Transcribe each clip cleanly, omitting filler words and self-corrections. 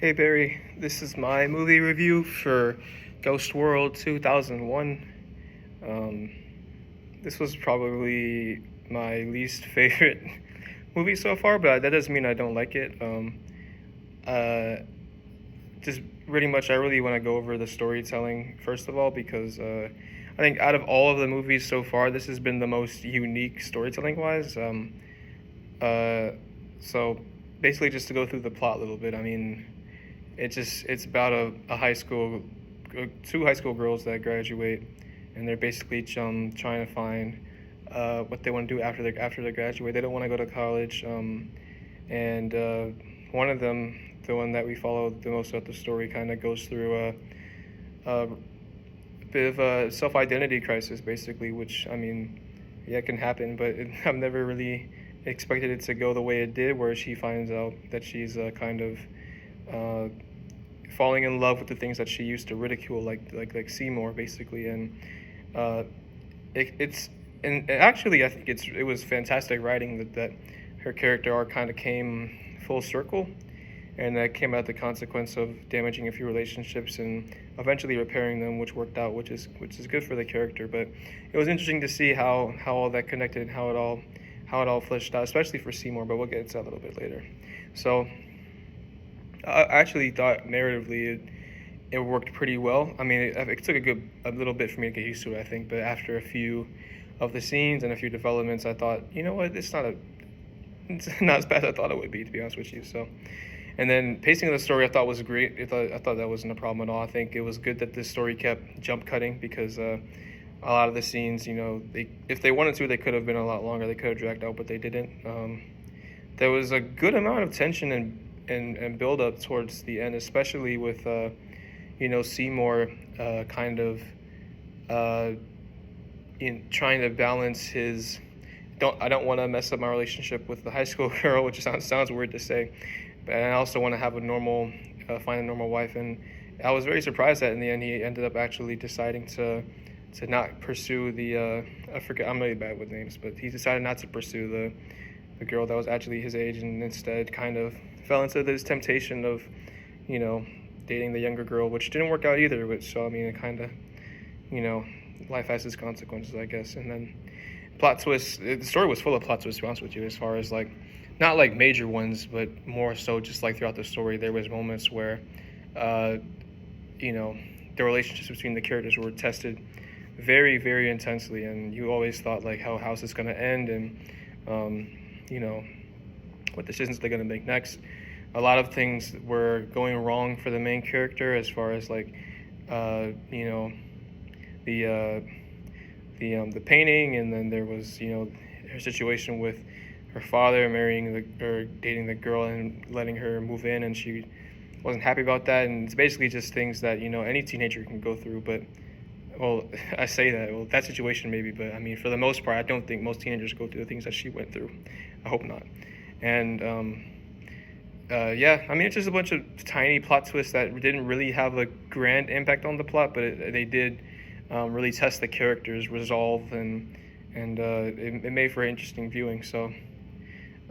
Hey Barry, this is my movie review for Ghost World 2001. Um, this was probably my least favorite movie so far, but that doesn't mean I don't like it. Uh, just pretty much, I really want to go over the storytelling first of all because I think out of all of the movies so far, this has been the most unique storytelling wise. Uh, so basically, just to go through the plot a little bit, I mean, it's about a high school, two high school girls that graduate, and they're basically trying to find what they want to do after they graduate. They don't want to go to college, and one of them, the one that we follow the most of the story, kind of goes through a bit of a self identity crisis, basically. Which I mean, yeah, it can happen, but I've never really expected it to go the way it did, where she finds out that she's kind of uh, falling in love with the things that she used to ridicule, like Seymour, basically, and uh, it's and actually I think it was fantastic writing that her character arc kind of came full circle, and that came at the consequence of damaging a few relationships and eventually repairing them, which worked out, which is good for the character. But it was interesting to see how all that connected and how it all fleshed out, especially for Seymour. But we'll get into that a little bit later. So I actually thought narratively it worked pretty well. I mean, it took a little bit for me to get used to it, I think. But after a few of the scenes and a few developments, I thought, you know what, it's not as bad as I thought it would be, to be honest with you. So, and then pacing of the story, I thought was great. I thought that wasn't a problem at all. I think it was good that this story kept jump cutting because a lot of the scenes, if they wanted to, they could have been a lot longer. They could have dragged out, but they didn't. There was a good amount of tension and build up towards the end, especially with Seymour kind of in trying to balance his I don't want to mess up my relationship with the high school girl, which sounds weird to say, but I also want to have find a normal wife. And I was very surprised that in the end he ended up actually deciding to not pursue I forget, I'm really bad with names, but he decided not to pursue the girl that was actually his age, and instead kind of fell into this temptation of dating the younger girl, which didn't work out either. Which, so I mean, it kind of life has its consequences, I guess. And then plot twists. The story was full of plot twists, to be honest with you, as far as like not like major ones, but more so just like throughout the story there was moments where uh, the relationships between the characters were tested very, very intensely, and you always thought like how's this going to end, and what decisions they're going to make next. A lot of things were going wrong for the main character, as far as like the the painting, and then there was her situation with her father or dating the girl and letting her move in, and she wasn't happy about that. And it's basically just things that any teenager can go through. But well, I say that, well, that situation maybe, but I mean, for the most part, I don't think most teenagers go through the things that she went through. I hope not. And yeah, I mean, it's just a bunch of tiny plot twists that didn't really have a grand impact on the plot, but they did really test the characters' resolve, and it made for interesting viewing. So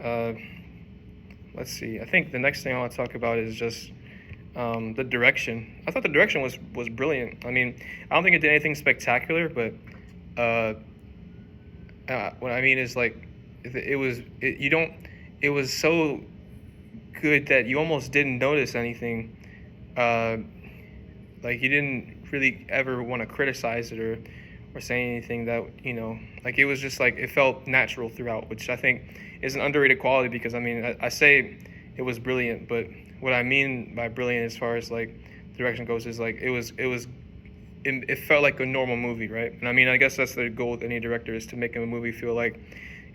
uh, let's see. I think the next thing I want to talk about is just the direction. I thought the direction was brilliant. I mean, I don't think it did anything spectacular, but what I mean is like it was so good that you almost didn't notice anything. Uh, like you didn't really ever want to criticize it or say anything that like it was just like it felt natural throughout, which I think is an underrated quality, because I mean I say it was brilliant, but what I mean by brilliant as far as like direction goes is like it felt like a normal movie, right? And I mean, I guess that's the goal with any director, is to make a movie feel like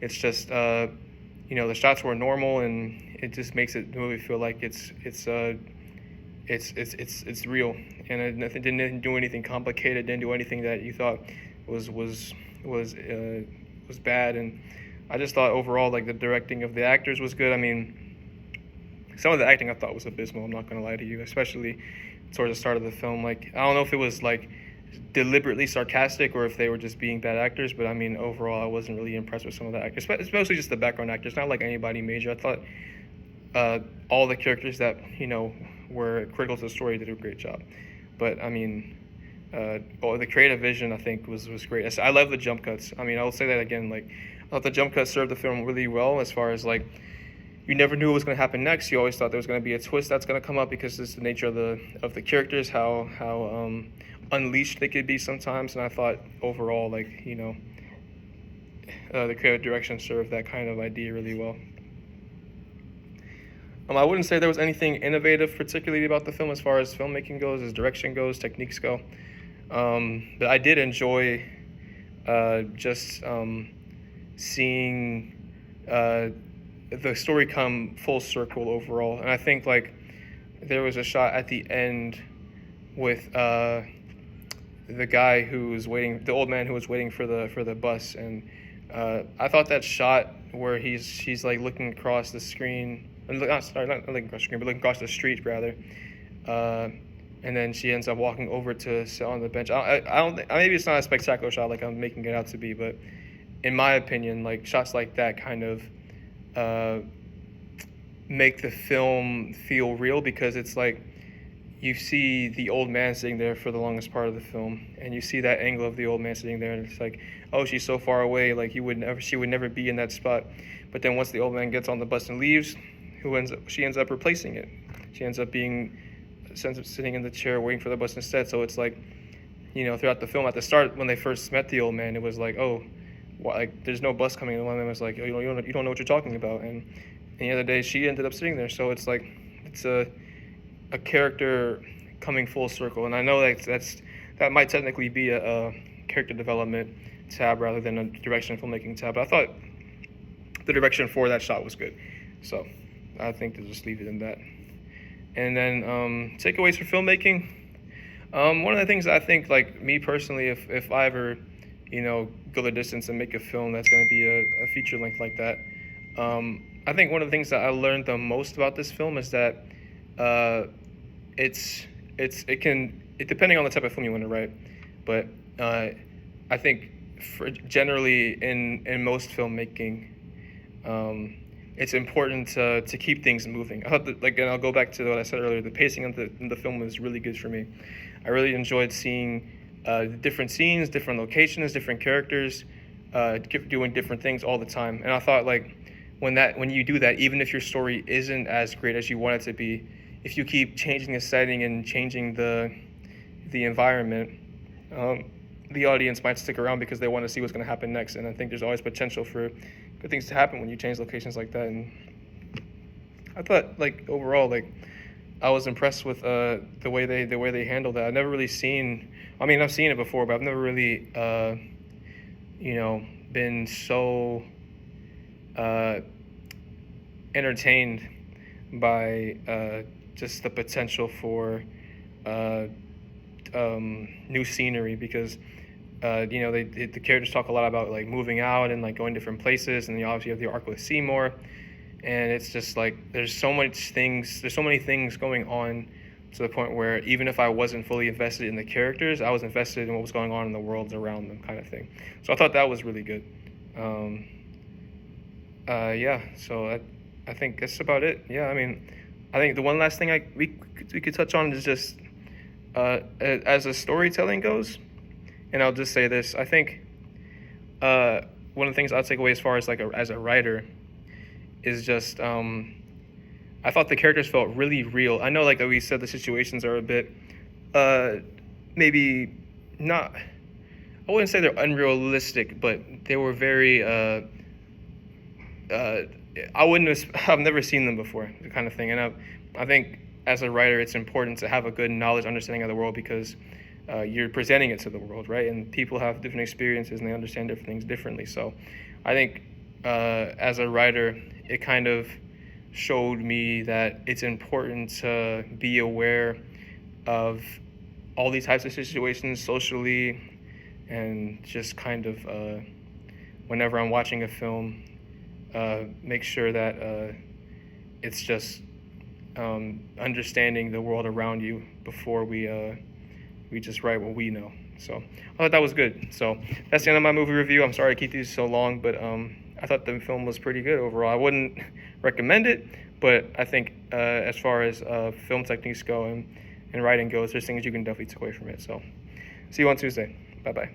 it's just the shots were normal, and it just makes the movie feel like it's real, and it didn't do anything complicated, didn't do anything that you thought was bad. And I just thought overall, like, the directing of the actors was good. I mean, some of the acting I thought was abysmal, I'm not gonna lie to you, especially towards the start of the film. Like, I don't know if it was like deliberately sarcastic or if they were just being bad actors, but I mean, overall I wasn't really impressed with some of the actors. It's mostly just the background actors, not like anybody major. I thought all the characters that were critical to the story did a great job. But I mean, the creative vision I think was great. I love the jump cuts. I mean, I'll say that again. Like, I thought the jump cuts served the film really well as far as like you never knew what was going to happen next. You always thought there was going to be a twist that's going to come up because it's the nature of the characters, how unleashed they could be sometimes. And I thought overall, like, you know, the creative direction served that kind of idea really well. I wouldn't say there was anything innovative particularly about the film as far as filmmaking goes, as direction goes, techniques go. But I did enjoy just seeing the story come full circle overall. And I think like there was a shot at the end with the guy who was waiting, the old man who was waiting for the bus, and I thought that shot where he's like looking across the screen. Not looking across the screen, but looking across the street rather. And then she ends up walking over to sit on the bench. I don't think, maybe it's not a spectacular shot like I'm making it out to be, but in my opinion, like shots like that kind of make the film feel real, because it's like you see the old man sitting there for the longest part of the film, and you see that angle of the old man sitting there, and it's like, oh, she's so far away, like she would never be in that spot. But then once the old man gets on the bus and leaves, she ends up replacing it. She ends up sitting in the chair waiting for the bus instead. So it's like, you know, throughout the film, at the start when they first met the old man, it was like, oh, like there's no bus coming. And one of them was like, oh, you don't know what you're talking about. And the other day she ended up sitting there. So it's like it's a character coming full circle. And I know that might technically be a character development tab rather than a direction filmmaking tab. But I thought the direction for that shot was good. So I think to just leave it in that. And then takeaways for filmmaking. One of the things I think, like me personally, if I ever, you know, go the distance and make a film that's going to be a feature length like that, I think one of the things that I learned the most about this film is that it can depending on the type of film you want to write, but I think generally in most filmmaking, it's important to keep things moving. And I'll go back to what I said earlier. The pacing of the film was really good for me. I really enjoyed seeing different scenes, different locations, different characters doing different things all the time. And I thought like when you do that, even if your story isn't as great as you want it to be, if you keep changing the setting and changing the environment, the audience might stick around because they want to see what's going to happen next. And I think there's always potential for good things to happen when you change locations like that. And I thought, like, overall, like, I was impressed with the way they handled that. I've never really seen. I mean, I've seen it before, but I've never really, been so entertained by just the potential for new scenery, because the characters talk a lot about like moving out and like going different places, and you obviously have the arc with Seymour, and it's just like there's so many things going on to the point where even if I wasn't fully invested in the characters, I was invested in what was going on in the worlds around them, kind of thing. So I thought that was really good. So I think that's about it. Yeah, I mean, I think the one last thing we could touch on is just as a storytelling goes, and I'll just say this. I think one of the things I'll take away as far as like as a writer is just I thought the characters felt really real. I know, like we said, the situations are a bit maybe not. I wouldn't say they're unrealistic, but they were very. I've never seen them before, the kind of thing, and I think as a writer, it's important to have a good understanding of the world, because you're presenting it to the world, right? And people have different experiences and they understand different things differently. So I think as a writer, it kind of showed me that it's important to be aware of all these types of situations socially, and just kind of whenever I'm watching a film, make sure that it's just understanding the world around you before we just write what we know. So I thought that was good. So that's the end of my movie review. I'm sorry to keep these so long, but I thought the film was pretty good overall. I wouldn't recommend it, But I think as far as film techniques go and writing goes, there's things you can definitely take away from it. So see you on Tuesday. Bye bye.